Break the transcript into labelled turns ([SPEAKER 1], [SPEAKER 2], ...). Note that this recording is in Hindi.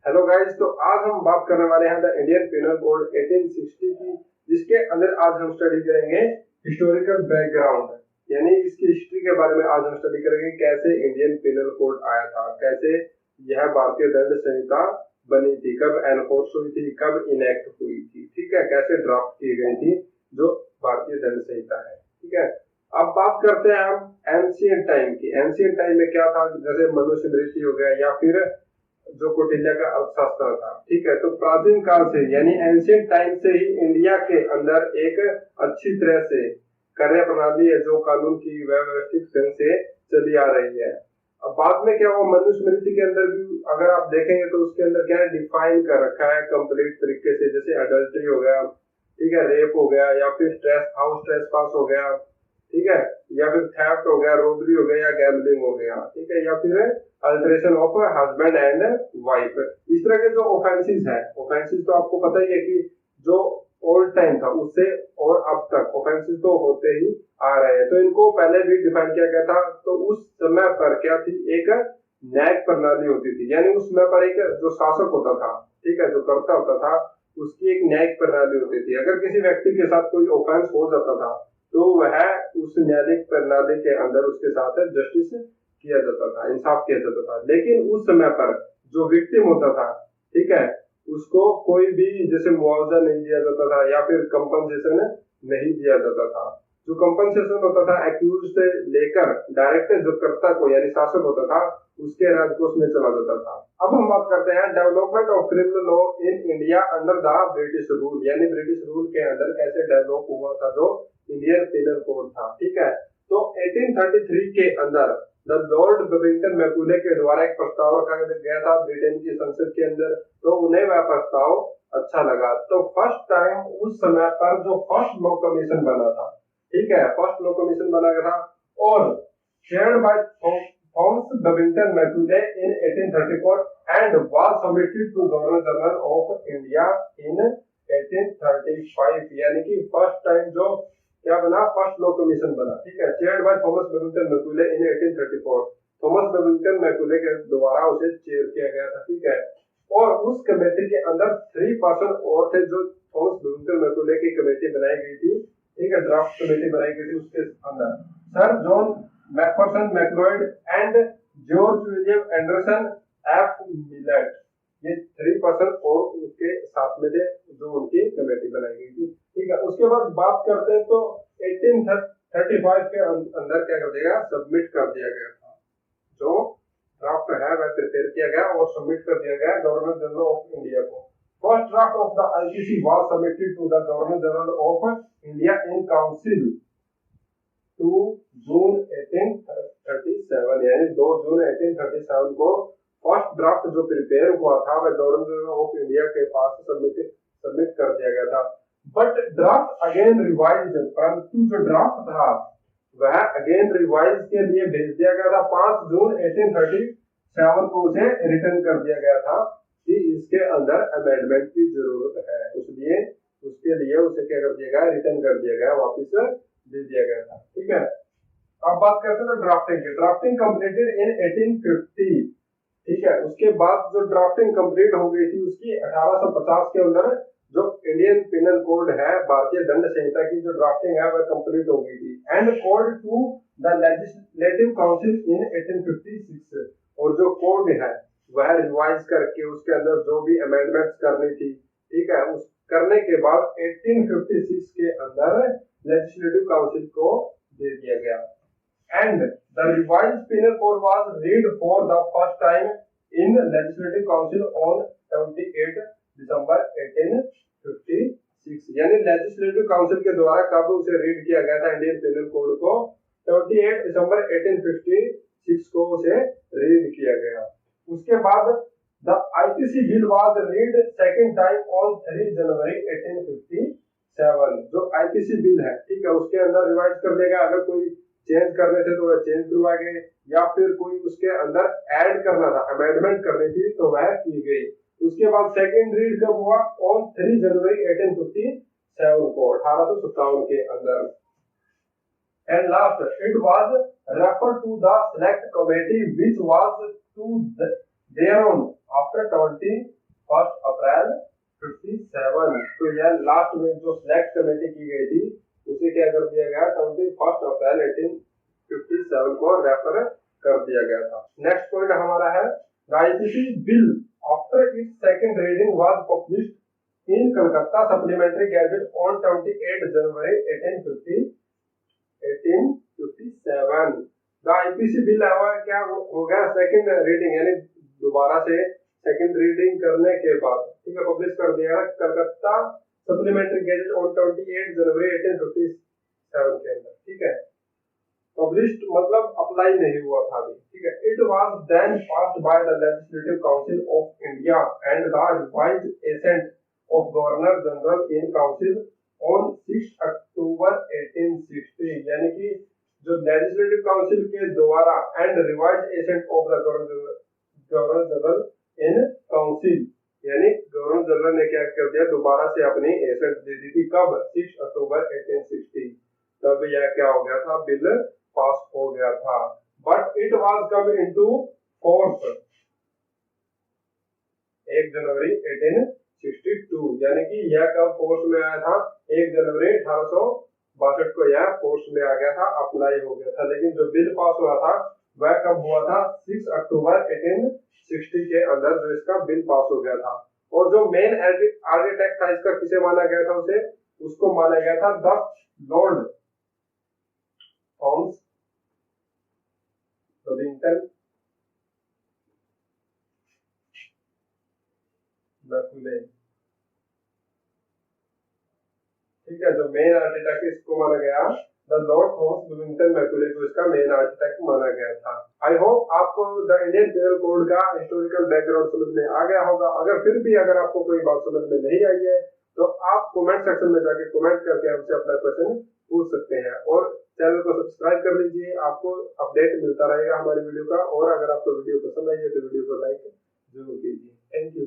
[SPEAKER 1] हेलो गाइस, तो आज हम बात करने वाले हैं द इंडियन पिनल कोड 1860 की, जिसके अंदर आज हम स्टडी करेंगे हिस्टोरिकल बैकग्राउंड, यानी इसकी हिस्ट्री के बारे में आज हम स्टडी करेंगे। कैसे इंडियन पिनल कोड आया था, कैसे यह भारतीय दंड संहिता बनी थी, कब एनफोर्स हुई थी, कब इनेक्ट हुई थी, ठीक है, कैसे ड्राफ्ट की गई थी जो भारतीय दंड संहिता है, ठीक है। अब बात करते हैं हम एंशियंट टाइम की। एंशियंट टाइम में क्या था, जैसे मनुस्मृति हो गया या फिर जो कौटिल्य का अर्थशास्त्र था, ठीक है। तो प्राचीन काल से यानी एंशियंट टाइम से ही इंडिया के अंदर एक अच्छी तरह से कार्य प्रणाली है जो कानून की व्यवस्थित ढंग से चली आ रही है। अब बाद में क्या हुआ, मनुस्मृति के अंदर भी अगर आप देखेंगे तो उसके अंदर क्या है, डिफाइन कर रखा है कंप्लीट तरीके से, जैसे अडल्ट्री हो गया, ठीक है, रेप हो गया, या फिर ट्रेस हाउस ट्रेस पास हो गया, ठीक है, या फिर थेफ्ट हो गया, रोबरी हो गया, या गैम्बलिंग हो गया, ठीक है, या फिर alteration of husband and wife. इस तरह के जो ऑफेंसेस है, ऑफेंसेस तो आपको पता ही है कि जो ओल्ड टाइम था उससे और अब तक ऑफेंसेस तो होते ही आ रहे हैं। तो इनको पहले भी डिफाइन किया गया था। तो उस समय पर क्या थी, एक न्यायिक प्रणाली होती थी, यानी उस समय पर एक जो शासक होता था, ठीक है, जो कर्ता होता था, उसकी एक न्यायिक प्रणाली होती थी। अगर किसी व्यक्ति के साथ कोई ऑफेंस हो जाता था तो वह उस न्यायिक प्रणाली के अंदर उसके साथ जस्टिस किया जाता था, इंसाफ किया जाता था। लेकिन उस समय पर जो विक्टिम होता था, ठीक है, उसको कोई भी जैसे मुआवजा नहीं दिया जाता था या फिर कंपनसेशन नहीं दिया जाता था। जो कंपनसेशन होता था एक्यूज से लेकर डायरेक्ट जो कर्ता को यानी शासक होता था उसके राजकोष में चला जाता था। अब हम बात करते हैं development of criminal law in India under the British rule, यानी ब्रिटिश रूल के अंदर कैसे डेवलप हुआ था जो इंडियन पिनल कोड था, ठीक है। तो 1833 के अंदर द लॉर्ड बेबिंगटन मैकुले के द्वारा एक प्रस्ताव रखा गया था ब्रिटेन की संसद के अंदर, तो उन्हें वह प्रस्ताव अच्छा लगा। तो फर्स्ट टाइम उस समय पर जो फर्स्ट लॉ कमीशन बना था, ठीक है, फर्स्ट लॉ कमीशन बना गया था और chaired by Thomas Babington Macaulay in 1834 and was submitted to governor general of India in 1835, यानी कि फर्स्ट टाइम जो क्या बना, फर्स्ट लॉ कमीशन बना, ठीक है, chaired by Thomas Babington Macaulay in 1834। Thomas Babington Macaulay के द्वारा उसे चेयर किया गया था, ठीक है। और उस कमेटी के अंदर 3 पर्सन और थे जो थॉमस बेबिंगटन मैकुले की कमेटी बनाई गई थी, ठीक है, ड्राफ्ट कमेटी बनाई गई थी। उसके अंदर sir John Macpherson Macleod and George William Anderson F Millett, ये 3 पर्सन और उसके साथ में थे जो उनकी कमेटी बनाई गई थी, ठीक है। उसके बाद बात करते हैं तो 1835 के अंदर क्या कर दिया गया, सबमिट कर दिया गया था, जो ड्राफ्ट है वह प्रिपेयर किया गया और सबमिट कर दिया गया गवर्नर जनरल ऑफ इंडिया को। First draft of the IPC was submitted to the governor general of India in council 2 June 1837, यानी 2 जून 1837 को फर्स्ट ड्राफ्ट जो प्रिपेयर हुआ था वह गवर्नर जनरल ऑफ इंडिया के पास सबमिट कर दिया गया था। बट ड्राफ्ट अगेन रिवाइज, परंतु जो ड्राफ्ट था वह अगेन रिवाइज के लिए भेज दिया गया था। 5 जून 1837 को उसे रिटर्न कर दिया गया था कि इसके अंदर अमेंडमेंट की जरूरत है, इसलिए उसके लिए उसे क्या कर दिया गया, रिटर्न कर दिया गया, वापिस दे दिया गया था, ठीक है। अब बात करते हैं ड्राफ्टिंग की। ड्राफ्टिंग कंप्लीटेड इन 1850, ठीक है। उसके बाद जो ड्राफ्टिंग कंप्लीट हो गई थी उसकी 1850 के अंदर जो इंडियन पिनल कोड है, भारतीय दंड संहिता की जो ड्राफ्टिंग है वह कंप्लीट हो गई थी and code to the legislative council in 1856। और जो कोड है वह रिवाइज करके उसके अंदर जो भी अमेंडमेंट्स करनी थी, ठीक है, उस करने के बाद 1856 के अंदर लेजिस्लेटिव काउंसिल को दे दिया गया। And the revised penal code was read for the first time in Legislative Council on 28 December 1856, यानी लेजिस्लेटिव काउंसिल के द्वारा कब उसे रीड किया गया था इंडियन पिनल कोड को, 28 दिसंबर 1856 को उसे रीड किया गया। उसके बाद the IPC bill was read second time on 3 जनवरी 1857। जो आईपीसी बिल है, ठीक है, उसके अंदर रिवाइज कर देगा, अगर कोई चेंज करने थे तो वह चेंज करवाए गए, या फिर कोई उसके अंदर ऐड करना था, अमेंडमेंट करनी थी तो वह की गई। उसके बाद सेकंड रीड कब हुआ, ऑन 3 जनवरी 1857 को, 1857 के अंदर। And last it was referred to the select committee which was to thereon after 21 April 57। तो यह लास्ट में जो सिलेक्ट कमेटी की गई थी उसे क्या कर दिया गया, 21 अप्रैल 1857 को रेफर कर दिया गया था। नेक्स्ट पॉइंट हमारा है the IPC bill after it's second reading was published in Calcutta supplementary gadget on 28 January 1857। The IPC bill क्या हो गया, सेकंड रीडिंग यानी दोबारा से सेकंड रीडिंग करने के बाद ठीक है पब्लिश कर दिया कलकत्ता सप्लीमेंट्री गैजेट ऑन 28 जनवरी 1857 के अंदर। ठीक है, पब्लिश्ड मतलब अप्लाई नहीं हुआ था अभी। ठीक है, it was then passed by the legislative council of India and the revised assent of governor general in council on 6 October 1860। यानी कि जो लेजिस्लेटिव काउंसिल के द्वारा and revised assent of the governor general in council, यानी गवर्नर जनरल ने क्या कर दिया, दोबारा से अपनी एसेंट दे दी थी। कब, 6 अक्टूबर 1860। तब यह क्या हो गया था, बिल पास हो गया था। But it was come into force 1 जनवरी 1862। यानी कि यह कब फोर्स में आया था, 1 जनवरी 1862 को यह फोर्स में आ गया था, अप्लाई हो गया था। लेकिन जो बिल पास हुआ था वह कब हुआ था, 6 अक्टूबर 1860 के अंदर जो इसका बिल पास हो गया था। और जो मेन आर्किटेक्ट था इसका किसे माना गया था, उसको माना गया था the Lord Thomas Livingstone Macaulay. ठीक है, जो मेन आर्किटेक्ट इसको माना गया the Lord Thomas Livingstone Macaulay को इसका मेन आर्किटेक्ट माना गया था। आई होप आपको द इंडियन पेनल कोड का हिस्टोरिकल बैकग्राउंड समझ में आ गया होगा। अगर आपको कोई बात समझ में नहीं आई है तो आप कमेंट सेक्शन में जाके कमेंट करके हमसे अपना क्वेश्चन पूछ सकते हैं। और चैनल को सब्सक्राइब कर लीजिए, आपको अपडेट मिलता रहेगा हमारी वीडियो का। और अगर आपको वीडियो पसंद आई है तो वीडियो को लाइक जरूर कीजिए। Thank you.